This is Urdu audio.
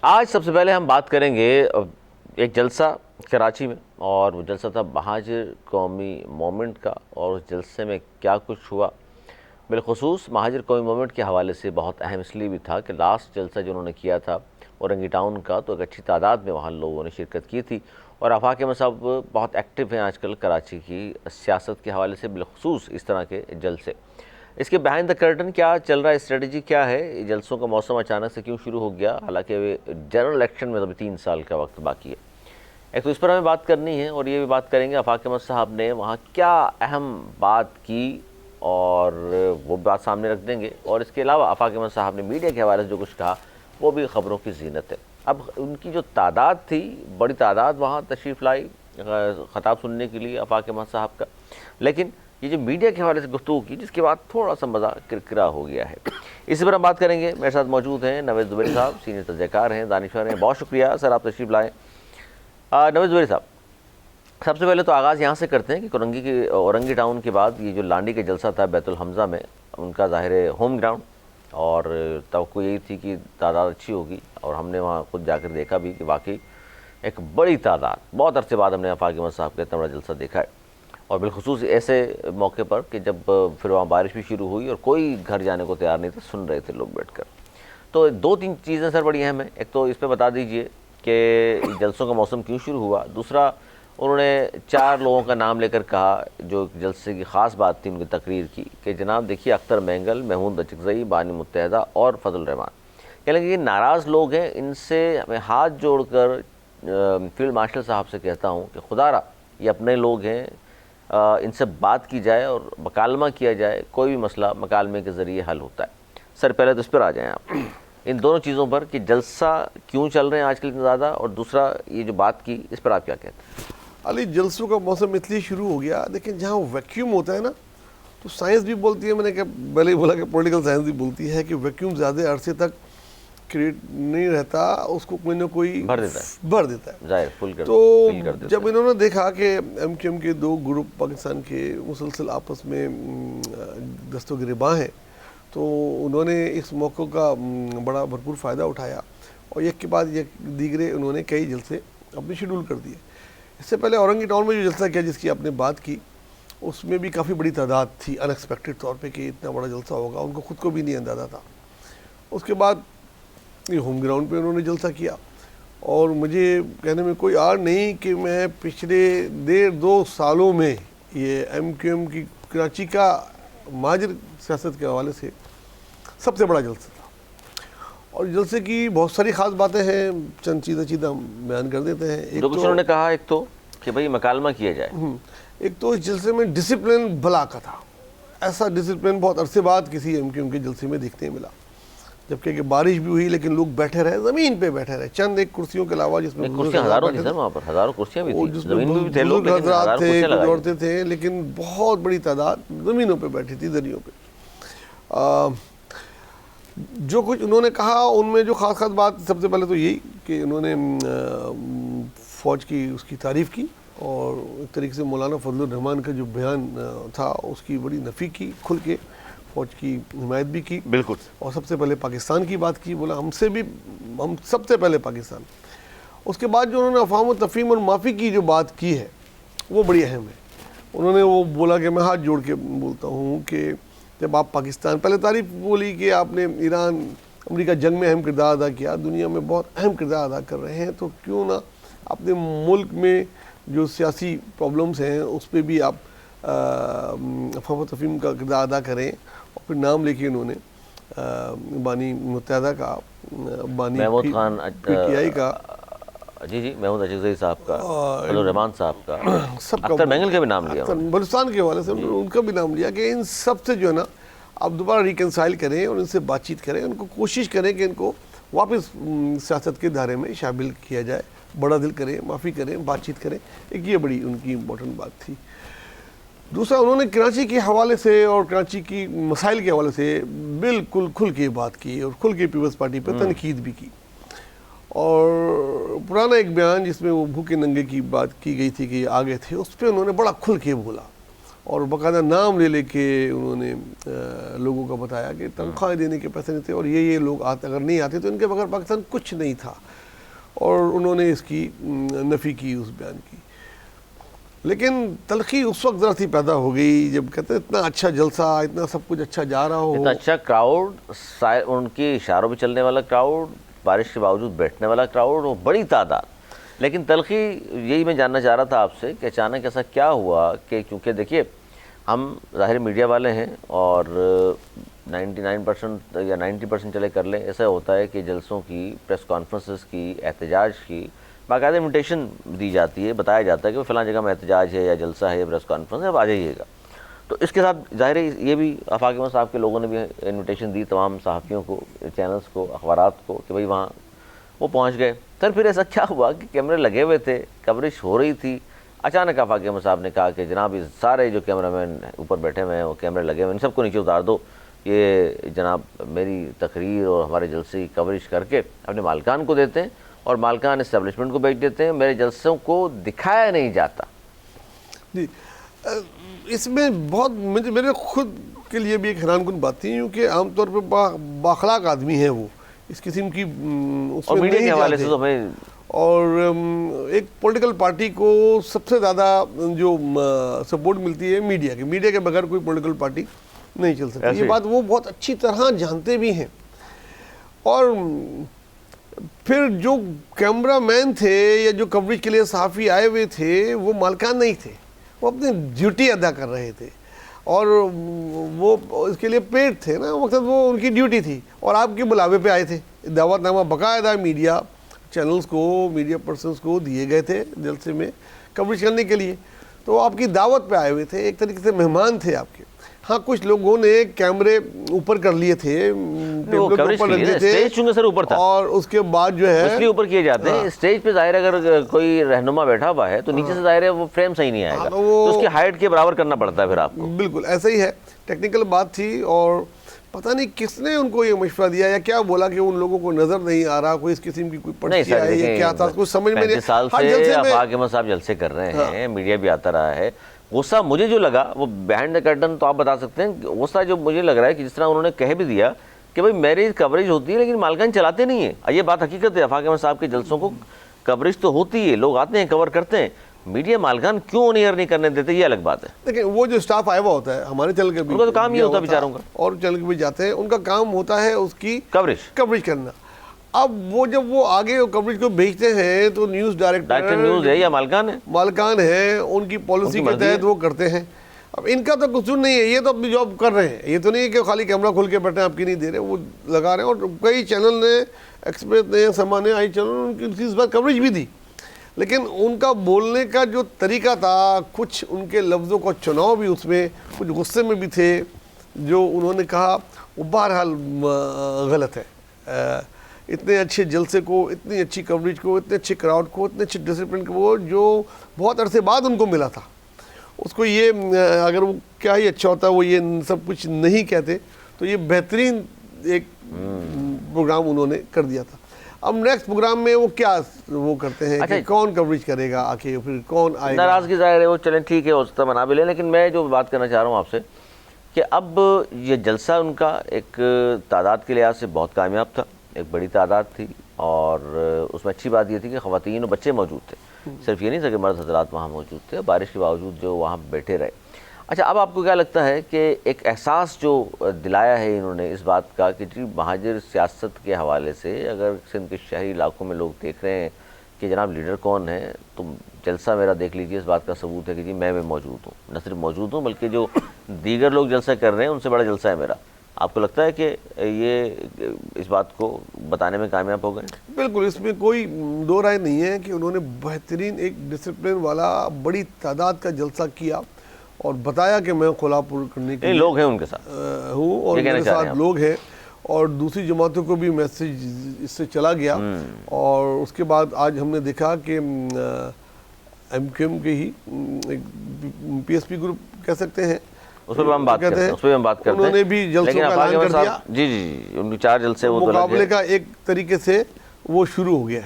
آج سب سے پہلے ہم بات کریں گے ایک جلسہ کراچی میں، اور وہ جلسہ تھا مہاجر قومی موومنٹ کا، اور اس جلسے میں کیا کچھ ہوا۔ بالخصوص مہاجر قومی موومنٹ کے حوالے سے بہت اہم اس لیے بھی تھا کہ لاسٹ جلسہ جو انہوں نے کیا تھا اورنگی ٹاؤن کا، تو ایک اچھی تعداد میں وہاں لوگوں نے شرکت کی تھی، اور آفاق احمد صاحب بہت ایکٹیو ہیں آج کل کراچی کی سیاست کے حوالے سے، بالخصوص اس طرح کے جلسے۔ اس کے بیہائنڈ دا کرٹن کیا چل رہا ہے، اسٹریٹجی کیا ہے، جلسوں کا موسم اچانک سے کیوں شروع ہو گیا، حالانکہ جنرل الیکشن میں ابھی 3 سال کا وقت باقی ہے۔ ایک تو اس پر ہمیں بات کرنی ہے، اور یہ بھی بات کریں گے آفاق احمد صاحب نے وہاں کیا اہم بات کی، اور وہ بات سامنے رکھ دیں گے۔ اور اس کے علاوہ آفاق احمد صاحب نے میڈیا کے حوالے سے جو کچھ کہا وہ بھی خبروں کی زینت ہے۔ اب ان کی جو تعداد تھی، بڑی تعداد وہاں تشریف لائی خطاب سننے کے لیے آفاق احمد صاحب کا، لیکن یہ جو میڈیا کے حوالے سے گفتگو کی، جس کے بعد تھوڑا سا مزہ کرکرا ہو گیا ہے، اسی پر ہم بات کریں گے۔ میرے ساتھ موجود ہیں نوید زبیری صاحب، سینئر تجزیہ کار ہیں، دانشور ہیں، بہت شکریہ سر آپ تشریف لائیں۔ نوید زبیری صاحب، سب سے پہلے تو آغاز یہاں سے کرتے ہیں کہ اورنگی ٹاؤن کے بعد یہ جو لانڈی کا جلسہ تھا بیت الحمزہ میں، ان کا ظاہر ہے ہوم گراؤنڈ، اور توقع یہی تھی کہ تعداد اچھی ہوگی، اور ہم نے وہاں خود جا کر دیکھا بھی کہ واقعی ایک بڑی تعداد، بہت عرصے بعد ہم نے آفاق احمد صاحب کا اتنا بڑا جلسہ دیکھا ہے، اور بالخصوص ایسے موقع پر کہ جب پھر وہاں بارش بھی شروع ہوئی اور کوئی گھر جانے کو تیار نہیں تھا، سن رہے تھے لوگ بیٹھ کر۔ تو 2-3 چیزیں سر بڑی اہم ہیں، ایک تو اس پہ بتا دیجئے کہ جلسوں کا موسم کیوں شروع ہوا، دوسرا انہوں نے 4 لوگوں کا نام لے کر کہا جو جلسے کی خاص بات تھی ان کی تقریر کی، کہ جناب دیکھیے اختر مینگل، محمود اچکزئی، بانی متحدہ اور فضل الرحمان، کہنے لگے یہ ناراض لوگ ہیں، ان سے میں ہاتھ جوڑ کر فیلڈ مارشل صاحب سے کہتا ہوں کہ خدا را یہ اپنے لوگ ہیں، ان سے بات کی جائے اور مکالمہ کیا جائے، کوئی بھی مسئلہ مکالمے کے ذریعے حل ہوتا ہے۔ سر پہلے تو اس پر آ جائیں آپ، ان دونوں چیزوں پر کہ جلسہ کیوں چل رہے ہیں آج کل اتنا زیادہ، اور دوسرا یہ جو بات کی اس پر آپ کیا کہتے ہیں؟ علی، جلسوں کا موسم اس لیے شروع ہو گیا، لیکن جہاں ویکیوم ہوتا ہے نا، تو سائنس بھی بولتی ہے، میں نے پہلے ہی بولا کہ پولیٹیکل سائنس بھی بولتی ہے کہ ویکیوم زیادہ عرصے تک کریٹ نہیں رہتا، اس کو کوئی نہ کوئی بھر دیتا ہے، ظاہر فل کر تو دیتا ہے۔ جب انہوں نے دیکھا کہ ایم کیو ایم کے 2 گروپ پاکستان کے مسلسل آپس میں دست و گریباں ہیں، تو انہوں نے اس موقع کا بڑا بھرپور فائدہ اٹھایا، اور ایک کے بعد ایک دیگرے انہوں نے کئی جلسے اپنے شیڈول کر دیے۔ اس سے پہلے اورنگی ٹاؤن میں جو جلسہ کیا جس کی آپ نے بات کی، اس میں بھی کافی بڑی تعداد تھی، ان ایکسپیکٹڈ طور پہ کہ اتنا بڑا جلسہ ہوگا، ان کو خود کو بھی نہیں اندازہ تھا۔ اس کے بعد یہ ہوم گراؤنڈ پہ انہوں نے جلسہ کیا، اور مجھے کہنے میں کوئی آڑ نہیں کہ میں پچھلے 1.5-2 سالوں میں یہ ایم کیو ایم کی کراچی کا مہاجر سیاست کے حوالے سے سب سے بڑا جلسہ تھا، اور جلسے کی بہت ساری خاص باتیں ہیں، چند چیزیں ہم بیان کر دیتے ہیں۔ جو کچھ انہوں نے کہا، ایک تو کہ بھئی مکالمہ کیا جائے، ایک تو اس جلسے میں ڈسپلن بلا کا تھا، ایسا ڈسپلن بہت عرصے بعد کسی ایم کیو ایم کے جلسے میں دیکھنے ملا، جبکہ کہ بارش بھی ہوئی لیکن لوگ بیٹھے رہے، زمین پہ بیٹھے رہے، چند ایک کرسیوں کے علاوہ، جس میں کرسیاں ہزاروں تھی سر، وہاں پر ہزاروں کرسیاں بھی تھیں، زمین پہ بھی تھے لوگ، لیکن ہزاروں کرسیاں کچھ لگائی عورتیں تھے، لیکن بہت بڑی تعداد زمینوں پہ بیٹھی تھی، دریوں پہ۔ جو کچھ انہوں نے کہا ان میں جو خاص بات، سب سے پہلے تو یہی کہ انہوں نے فوج کی اس کی تعریف کی، اور ایک طریقے سے مولانا فضل الرحمان کا جو بیان تھا اس کی بڑی نفی کی، کھل کے فوج کی حمایت بھی کی، بالکل، اور سب سے پہلے پاکستان کی بات کی، بولا ہم سب سے پہلے پاکستان۔ اس کے بعد جو انہوں نے افہام و تفہیم اور معافی کی جو بات کی ہے وہ بڑی اہم ہے۔ انہوں نے وہ بولا کہ میں ہاتھ جوڑ کے بولتا ہوں کہ جب آپ پاکستان، پہلے تعریف بولی کہ آپ نے ایران امریکہ جنگ میں اہم کردار ادا کیا، دنیا میں بہت اہم کردار ادا کر رہے ہیں، تو کیوں نہ اپنے ملک میں جو سیاسی پرابلمز ہیں اس پہ بھی آپ افہام و تفہیم کا کردار ادا کریں، اور پھر نام لے کے انہوں نے بانی متحدہ کا، بانی Mahmood Khan, P T I کا، جی محمود اچکزئی صاحب کا، فضل الرحمان صاحب کا، سب کا، اختر مینگل کا بھی نام لیا، بلوچستان کے حوالے سے ان کا بھی نام لیا، کہ ان سب سے جو ہے نا آپ دوبارہ ریکنسائل کریں اور ان سے بات چیت کریں، ان کو کوشش کریں کہ ان کو واپس سیاست کے دھارے میں شامل کیا جائے، بڑا دل کریں، معافی کریں، بات چیت کریں، ایک یہ بڑی ان کی امپورٹنٹ بات تھی۔ دوسرا، انہوں نے کراچی کے حوالے سے اور کراچی کی مسائل کے حوالے سے بالکل کھل کے بات کی، اور کھل کے پیپلز پارٹی پہ تنقید بھی کی، اور پرانا ایک بیان جس میں وہ بھوکے ننگے کی بات کی گئی تھی کہ یہ آگے تھے، اس پہ انہوں نے بڑا کھل کے بولا، اور باقاعدہ نام لے کے انہوں نے لوگوں کو بتایا کہ تنخواہ دینے کے پیسے نہیں تھے، اور یہ لوگ اگر نہیں آتے تو ان کے بغیر پاکستان کچھ نہیں تھا۔ اور انہوں نے اس کی نفی کی اس بیان کی. لیکن تلخی اس وقت ذرا سی پیدا ہو گئی جب کہتے ہیں اتنا اچھا جلسہ, اتنا سب کچھ اچھا جا رہا ہو, اتنا اچھا کراؤڈ, ان کے اشاروں پہ چلنے والا کراؤڈ, بارش کے باوجود بیٹھنے والا کراؤڈ, اور بڑی تعداد. لیکن تلخی یہی میں جاننا چاہ رہا تھا آپ سے کہ اچانک ایسا کیا ہوا کہ کیونکہ دیکھیے ہم ظاہر میڈیا والے ہیں اور 99% یا 90% چلے کر لیں, ایسا ہوتا ہے کہ جلسوں کی, پریس کانفرنسز کی, احتجاج کی باقاعدہ انویٹیشن دی جاتی ہے, بتایا جاتا ہے کہ فلاں جگہ میں احتجاج ہے یا جلسہ ہے یا پریس کانفرنس ہے, اب آ جائیے گا. تو اس کے ساتھ ظاہر ہے یہ بھی آفاق احمد صاحب کے لوگوں نے بھی انویٹیشن دی تمام صحافیوں کو, چینلز کو, اخبارات کو کہ بھئی وہاں وہ پہنچ گئے. سر پھر ایسا کیا ہوا کہ کیمرے لگے ہوئے تھے, کوریج ہو رہی تھی, اچانک آفاق احمد صاحب نے کہا کہ جناب یہ سارے جو کیمرہ مین اوپر بیٹھے ہوئے ہیں, وہ کیمرے لگے ہوئے ہیں, ان سب کو نیچے اتار دو, یہ جناب میری تقریر اور ہمارے جلسے کی کوریج کر کے اپنے مالکان کو دیتے ہیں اور مالکان اسٹیبلشمنٹ کو بیچ دیتے ہیں, میرے جلسوں کو دکھایا نہیں جاتا. جی اس میں بہت میرے خود کے لیے بھی ایک حیران کن بات تھی, کیونکہ عام طور پہ باخلاق آدمی ہے وہ, اس قسم کی اور میڈیا کے حوالے سے تو ہمیں, اور ایک پولیٹیکل پارٹی کو سب سے زیادہ جو سپورٹ ملتی ہے میڈیا کی, میڈیا کے بغیر کوئی پولیٹیکل پارٹی نہیں چل سکتی. یہ بات وہ بہت اچھی طرح جانتے بھی ہیں. اور پھر جو کیمرہ مین تھے یا جو کوریج کے لیے صحافی آئے ہوئے تھے وہ مالکان نہیں تھے, وہ اپنی ڈیوٹی ادا کر رہے تھے اور وہ اس کے لیے پیڈ تھے نا, مقصد وہ ان کی ڈیوٹی تھی, اور آپ کے بلاوے پہ آئے تھے. دعوت نامہ باقاعدہ میڈیا چینلز کو, میڈیا پرسنز کو دیے گئے تھے جلسے میں کوریج کرنے کے لیے, تو آپ کی دعوت پہ آئے ہوئے تھے, ایک طریقے سے مہمان تھے آپ کے. ہاں کچھ لوگوں نے کیمرے اوپر کر لیے تھے, اسٹیج چونکہ سر اوپر تھا, اور اس کے بعد جو ہے اس لیے اوپر کیے جاتے ہیں. اسٹیج پہ ظاہر اگر کوئی رہنما بیٹھا ہوا ہے تو نیچے سے ظاہر ہے وہ فریم صحیح نہیں آئے گا, تو اس کی ہائٹ کے برابر کرنا پڑتا ہے پھر آپ کو. بالکل ایسا ہی ہے, ٹیکنیکل بات تھی, اور پتہ نہیں کس نے ان کو یہ مشورہ دیا یا کیا بولا کہ ان لوگوں کو نظر نہیں آ رہا, کوئی اس قسم کی کوئی پرچی آئی یا کیا تھا, کچھ سمجھ میں نہیں. 35 سال سے آفاق احمد صاحب جلسے کر رہے ہیں, میڈیا بھی آتا رہا ہے. غصہ مجھے جو لگا وہ بیہائنڈ دا کرٹن تو آپ بتا سکتے ہیں, غصہ جو مجھے لگ رہا ہے کہ جس طرح انہوں نے کہہ بھی دیا کہ بھائی میری کوریج ہوتی ہے لیکن مالکان چلاتے نہیں ہیں. یہ بات حقیقت ہے, آفاق احمد صاحب کے جلسوں کو کوریج تو ہوتی ہے, لوگ آتے ہیں کور کرتے ہیں, میڈیا مالکان کیوں آن ایئر نہیں کرنے دیتے, یہ الگ بات ہے. دیکھیں وہ جو اسٹاف آیا ہوا ہوتا ہے ہمارے چینل کے بھی, ان کا تو کام یہ ہوتا ہے بیچاروں کا, اور چینل کے بھی جاتے ہیں, ان کا کام ہوتا ہے اس کی کوریج کرنا. اب وہ جب وہ آگے کوریج کو بھیجتے ہیں تو نیوز ڈائریکٹر نیوز ہے یا مالکان ہیں, ان کی پالیسی کے تحت وہ کرتے ہیں. اب ان کا تو قصور نہیں ہے, یہ تو اپنی جاب کر رہے ہیں, یہ تو نہیں ہے کہ خالی کیمرہ کھول کے بیٹھے ہیں آپ کی نہیں دے رہے, وہ لگا رہے ہیں. اور کئی چینل نے, ایکسپریس نے, سما نے, آئی چینل نے ان کی اس بار کوریج بھی دی, لیکن ان کا بولنے کا جو طریقہ تھا, کچھ ان کے لفظوں کا چناؤ بھی اس میں کچھ غصے میں بھی تھے, جو انہوں نے کہا وہ بہرحال غلط ہے. اتنے اچھے جلسے کو, اتنی اچھی کوریج کو, اتنے اچھے کراؤڈ کو, اتنے اچھے ڈسپلن کو, جو بہت عرصے بعد ان کو ملا تھا, اس کو یہ اگر وہ کیا ہی اچھا ہوتا وہ یہ سب کچھ نہیں کہتے, تو یہ بہترین ایک پروگرام انہوں نے کر دیا تھا. اب نیکسٹ پروگرام میں وہ کیا وہ کرتے ہیں کہ کون کوریج کرے گا, آکے پھر کون آئے گا. ناراضگی ظاہر ہے وہ, چلیں ٹھیک ہے, ہو سکتا بنا بھی لیں, لیکن میں جو بات کرنا چاہ رہا ہوں آپ سے کہ اب یہ جلسہ ان کا ایک تعداد کے لحاظ سے بہت کامیاب تھا, ایک بڑی تعداد تھی, اور اس میں اچھی بات یہ تھی کہ خواتین اور بچے موجود تھے, صرف یہ نہیں تھا کہ مرد حضرات وہاں موجود تھے, بارش کے باوجود جو وہاں بیٹھے رہے. اچھا اب آپ کو کیا لگتا ہے کہ ایک احساس جو دلایا ہے انہوں نے اس بات کا کہ جی مہاجر سیاست کے حوالے سے اگر سندھ کے شہری علاقوں میں لوگ دیکھ رہے ہیں کہ جناب لیڈر کون ہے, تو جلسہ میرا دیکھ لیجیے, اس بات کا ثبوت ہے کہ جی میں موجود ہوں, نہ صرف موجود ہوں بلکہ جو دیگر لوگ جلسہ کر رہے ہیں ان سے بڑا جلسہ ہے میرا. آپ کو لگتا ہے کہ یہ اس بات کو بتانے میں کامیاب ہو گئے؟ بالکل, اس میں کوئی دو رائے نہیں ہے کہ انہوں نے بہترین ایک ڈسپلن والا بڑی تعداد کا جلسہ کیا اور بتایا کہ میں خلا پر کرنے کے لوگ ہیں ان کے ساتھ ہوں, اور میرے ساتھ لوگ ہیں, اور دوسری جماعتوں کو بھی میسیج اس سے چلا گیا. اور اس کے بعد آج ہم نے دیکھا کہ ایم کیو ایم کے ہی پی ایس پی گروپ کہہ سکتے ہیں, اس پہ ہم بات کرتے ہیں, انہوں نے بھی جلسوں کا اعلان کر دیا. جی ان کے 4 جلسے وہ مقابلے کا ایک طریقے سے وہ شروع ہو گیا ہے.